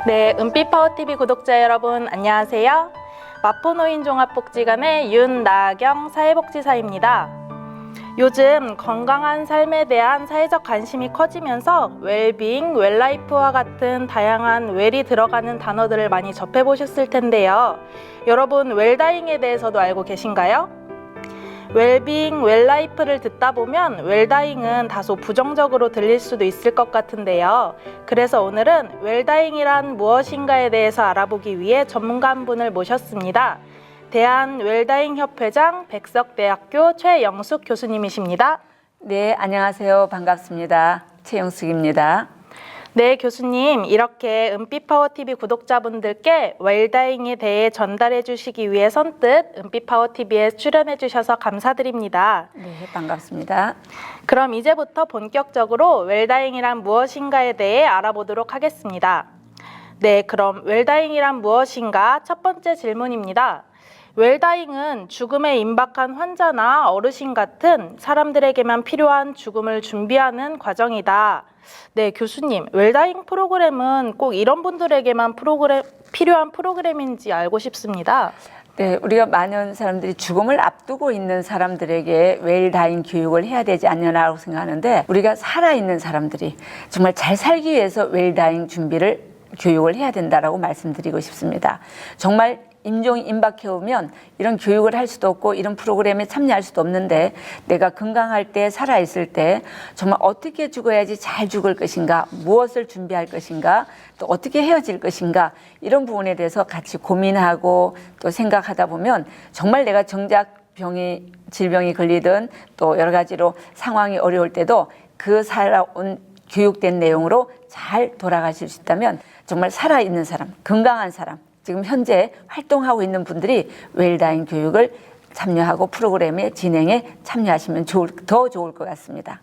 네, 은빛파워TV 구독자 여러분 안녕하세요. 마포노인종합복지관의 윤나경 사회복지사입니다. 요즘 건강한 삶에 대한 사회적 관심이 커지면서 웰빙, 웰라이프와 같은 다양한 웰이 들어가는 단어들을 많이 접해보셨을 텐데요. 여러분, 웰다잉에 대해서도 알고 계신가요? 웰빙, 웰라이프를 듣다 보면 웰다잉은 다소 부정적으로 들릴 수도 있을 것 같은데요. 그래서 오늘은 웰다잉이란 무엇인가에 대해서 알아보기 위해 전문가 한 분을 모셨습니다. 대한웰다잉협회장 백석대학교 최영숙 교수님이십니다. 네, 안녕하세요. 반갑습니다. 최영숙입니다. 네, 교수님, 이렇게 은빛파워TV 구독자분들께 웰다잉에 대해 전달해 주시기 위해 선뜻 은빛파워TV에 출연해 주셔서 감사드립니다. 네, 반갑습니다. 그럼 이제부터 본격적으로 웰다잉이란 무엇인가에 대해 알아보도록 하겠습니다. 네, 그럼 웰다잉이란 무엇인가? 첫 번째 질문입니다. 웰다잉은 죽음에 임박한 환자나 어르신 같은 사람들에게만 필요한 죽음을 준비하는 과정이다. 네, 교수님, 웰다잉 프로그램은 꼭 이런 분들에게만 필요한 프로그램인지 알고 싶습니다. 네, 우리가 많은 사람들이 죽음을 앞두고 있는 사람들에게 웰다잉 교육을 해야 되지 않냐라고 생각하는데, 우리가 살아있는 사람들이 정말 잘 살기 위해서 웰다잉 준비를 교육을 해야 된다라고 말씀드리고 싶습니다. 정말 임종이 임박해 오면 이런 교육을 할 수도 없고 이런 프로그램에 참여할 수도 없는데, 내가 건강할 때, 살아있을 때 정말 어떻게 죽어야지 잘 죽을 것인가, 무엇을 준비할 것인가, 또 어떻게 헤어질 것인가, 이런 부분에 대해서 같이 고민하고 또 생각하다 보면 정말 내가 정작 질병이 걸리든 또 여러 가지로 상황이 어려울 때도 그 살아온 교육된 내용으로 잘 돌아가실 수 있다면, 정말 살아있는 사람, 건강한 사람, 지금 현재 활동하고 있는 분들이 웰다잉 교육을 참여하고 프로그램의 진행에 참여하시면 더 좋을 것 같습니다.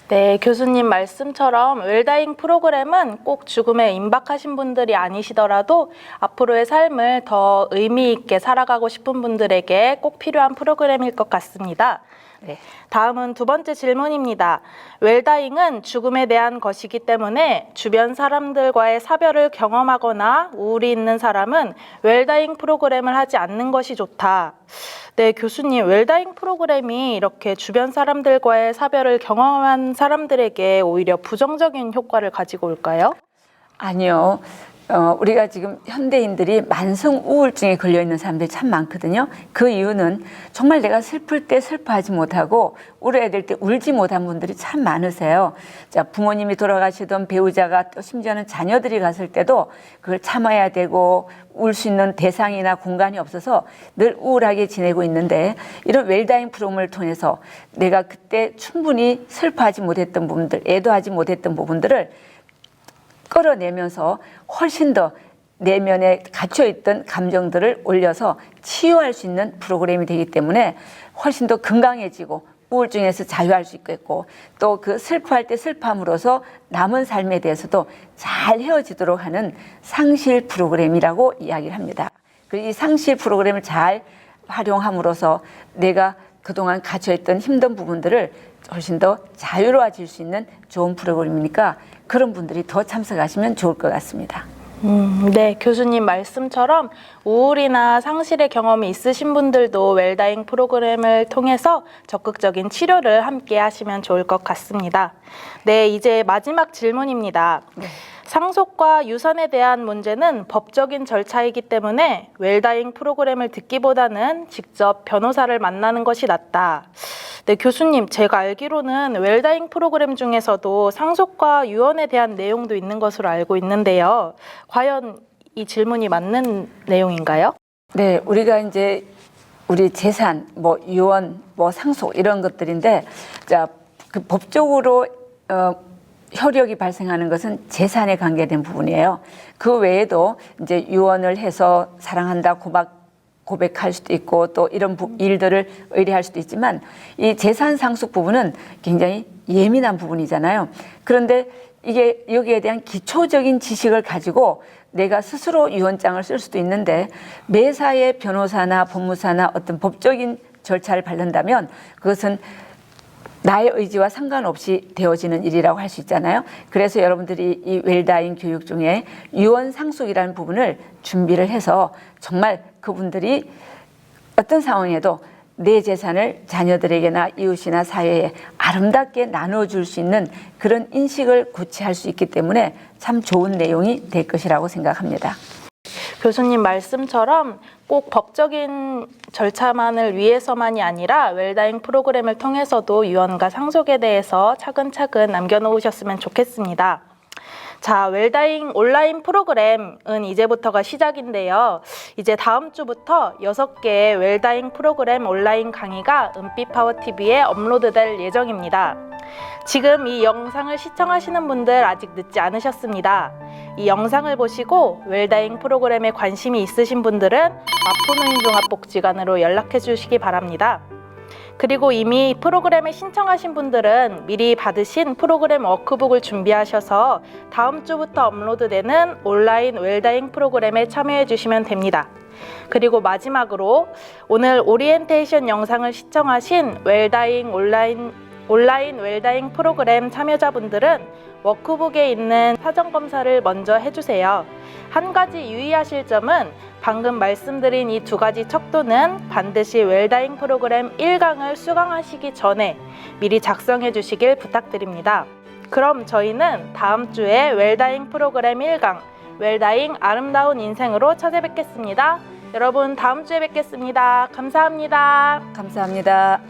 네, 교수님 말씀처럼 웰다잉 프로그램은 꼭 죽음에 임박하신 분들이 아니시더라도 앞으로의 삶을 더 의미 있게 살아가고 싶은 분들에게 꼭 필요한 프로그램일 것 같습니다. 네, 다음은 두 번째 질문입니다. 웰다잉은 죽음에 대한 것이기 때문에 주변 사람들과의 사별을 경험하거나 우울이 있는 사람은 웰다잉 프로그램을 하지 않는 것이 좋다. 네, 교수님, 웰다잉 프로그램이 이렇게 주변 사람들과의 사별을 경험한 사람들에게 오히려 부정적인 효과를 가지고 올까요? 아니요. 우리가 지금 현대인들이 만성 우울증에 걸려 있는 사람들이 참 많거든요. 그 이유는 정말 내가 슬플 때 슬퍼하지 못하고 울어야 될 때 울지 못한 분들이 참 많으세요. 자, 부모님이 돌아가시던 배우자가 또 심지어는 자녀들이 갔을 때도 그걸 참아야 되고 울 수 있는 대상이나 공간이 없어서 늘 우울하게 지내고 있는데, 이런 웰다잉 프로그램을 통해서 내가 그때 충분히 슬퍼하지 못했던 부분들, 애도하지 못했던 부분들을 끌어내면서 훨씬 더 내면에 갇혀있던 감정들을 올려서 치유할 수 있는 프로그램이 되기 때문에 훨씬 더 건강해지고 우울증에서 자유할 수 있겠고, 또 그 슬퍼할 때 슬픔으로써 남은 삶에 대해서도 잘 헤어지도록 하는 상실 프로그램이라고 이야기를 합니다. 그리고 이 상실 프로그램을 잘 활용함으로써 내가 그동안 갇혀있던 힘든 부분들을 훨씬 더 자유로워질 수 있는 좋은 프로그램이니까 그런 분들이 더 참석하시면 좋을 것 같습니다. 네, 교수님 말씀처럼 우울이나 상실의 경험이 있으신 분들도 웰다잉 프로그램을 통해서 적극적인 치료를 함께 하시면 좋을 것 같습니다. 네, 이제 마지막 질문입니다. 네. 상속과 유산에 대한 문제는 법적인 절차이기 때문에 웰다잉 프로그램을 듣기보다는 직접 변호사를 만나는 것이 낫다. 네, 교수님, 제가 알기로는 웰다잉 프로그램 중에서도 상속과 유언에 대한 내용도 있는 것으로 알고 있는데요. 과연 이 질문이 맞는 내용인가요? 네, 우리가 이제 우리 재산, 유언, 상속 이런 것들인데, 자, 그 법적으로 효력이 발생하는 것은 재산에 관계된 부분이에요. 그 외에도 이제 유언을 해서 사랑한다, 고백할 수도 있고 또 이런 일들을 의뢰할 수도 있지만, 이 재산 상속 부분은 굉장히 예민한 부분이잖아요. 그런데 이게 여기에 대한 기초적인 지식을 가지고 내가 스스로 유언장을 쓸 수도 있는데, 매사의 변호사나 법무사나 어떤 법적인 절차를 밟는다면 그것은 나의 의지와 상관없이 되어지는 일이라고 할 수 있잖아요. 그래서 여러분들이 이 웰다잉 교육 중에 유언 상속이라는 부분을 준비를 해서 정말 그분들이 어떤 상황에도 내 재산을 자녀들에게나 이웃이나 사회에 아름답게 나눠줄 수 있는 그런 인식을 고취할 수 있기 때문에 참 좋은 내용이 될 것이라고 생각합니다. 교수님 말씀처럼 꼭 법적인 절차만을 위해서만이 아니라 웰다잉 프로그램을 통해서도 유언과 상속에 대해서 차근차근 남겨놓으셨으면 좋겠습니다. 자, 웰다잉 온라인 프로그램은 이제부터가 시작인데요. 이제 다음 주부터 6개의 웰다잉 프로그램 온라인 강의가 은빛파워TV에 업로드될 예정입니다. 지금 이 영상을 시청하시는 분들 아직 늦지 않으셨습니다. 이 영상을 보시고 웰다잉 프로그램에 관심이 있으신 분들은 마포노인종합복지관으로 연락해 주시기 바랍니다. 그리고 이미 프로그램에 신청하신 분들은 미리 받으신 프로그램 워크북을 준비하셔서 다음 주부터 업로드되는 온라인 웰다잉 프로그램에 참여해 주시면 됩니다. 그리고 마지막으로 오늘 오리엔테이션 영상을 시청하신 웰다잉 온라인 웰다잉 프로그램 참여자분들은 워크북에 있는 사전검사를 먼저 해주세요. 한 가지 유의하실 점은 방금 말씀드린 이 2가지 척도는 반드시 웰다잉 프로그램 1강을 수강하시기 전에 미리 작성해 주시길 부탁드립니다. 그럼 저희는 다음 주에 웰다잉 프로그램 1강, 웰다잉 아름다운 인생으로 찾아뵙겠습니다. 여러분 다음 주에 뵙겠습니다. 감사합니다. 감사합니다.